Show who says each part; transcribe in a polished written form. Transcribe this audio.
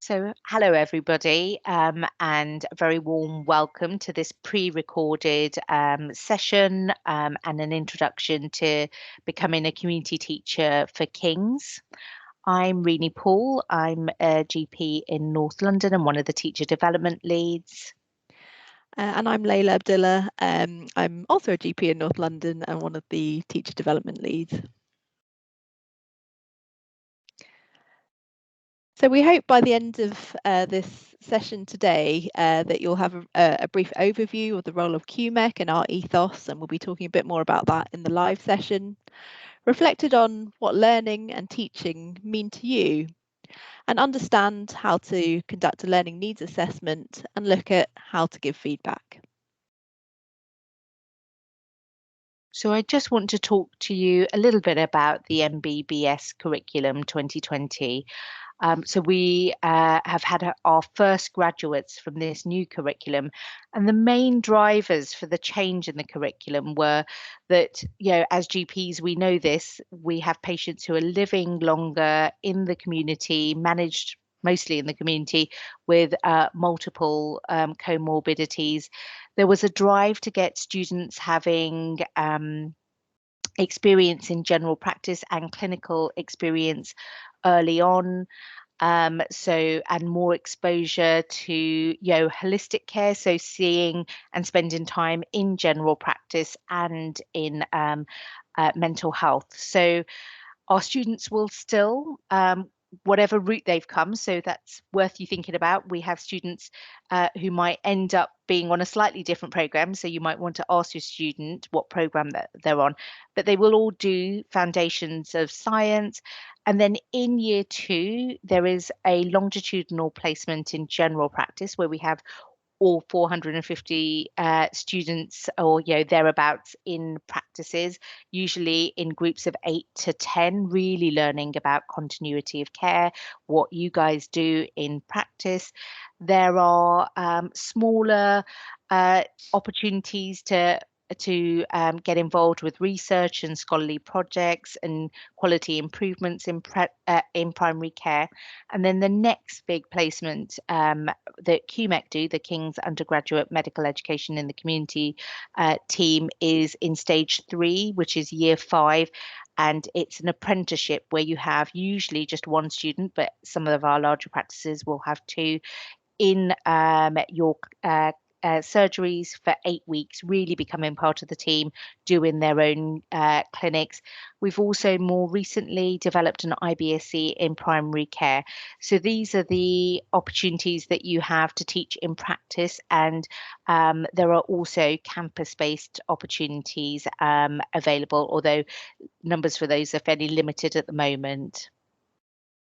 Speaker 1: So, hello everybody, and a very warm welcome to this pre-recorded session and an introduction to becoming a community teacher for Kings. I'm Renee Paul. I'm a GP in North London and one of the teacher development leads.
Speaker 2: And I'm Layla Abdullah. I'm also a GP in North London and one of the teacher development leads. So we hope by the end of this session today that you'll have a brief overview of the role of KUMEC and our ethos, and we'll be talking a bit more about that in the live session, reflected on what learning and teaching mean to you, and understand how to conduct a learning needs assessment and look at how to give feedback.
Speaker 1: So I just want to talk to you a little bit about the MBBS curriculum 2020. So we have had our first graduates from this new curriculum, and the main drivers for the change in the curriculum were that, as GPs, we know this, we have patients who are living longer in the community, managed mostly in the community with multiple comorbidities. There was a drive to get students having experience in general practice and clinical experience early on. And more exposure to holistic care, so seeing and spending time in general practice and in mental health. So our students will still whatever route they've come, so that's worth you thinking about. We have students who might end up being on a slightly different program, so you might want to ask your student what program that they're on, but they will all do foundations of science. And then in year 2 there is a longitudinal placement in general practice where we have all 450 students or thereabouts in practices, usually in groups of 8 to 10, really learning about continuity of care, what you guys do in practice. There are smaller opportunities to get involved with research and scholarly projects and quality improvements in primary care. And then the next big placement that KUMEC do, the King's Undergraduate Medical Education in the Community team, is in stage 3, which is year 5. And it's an apprenticeship where you have usually just one student, but some of our larger practices will have 2 in your surgeries for 8 weeks, really becoming part of the team, doing their own clinics. We've also more recently developed an IBSc in primary care. So these are the opportunities that you have to teach in practice, and there are also campus-based opportunities available, although numbers for those are fairly limited at the moment.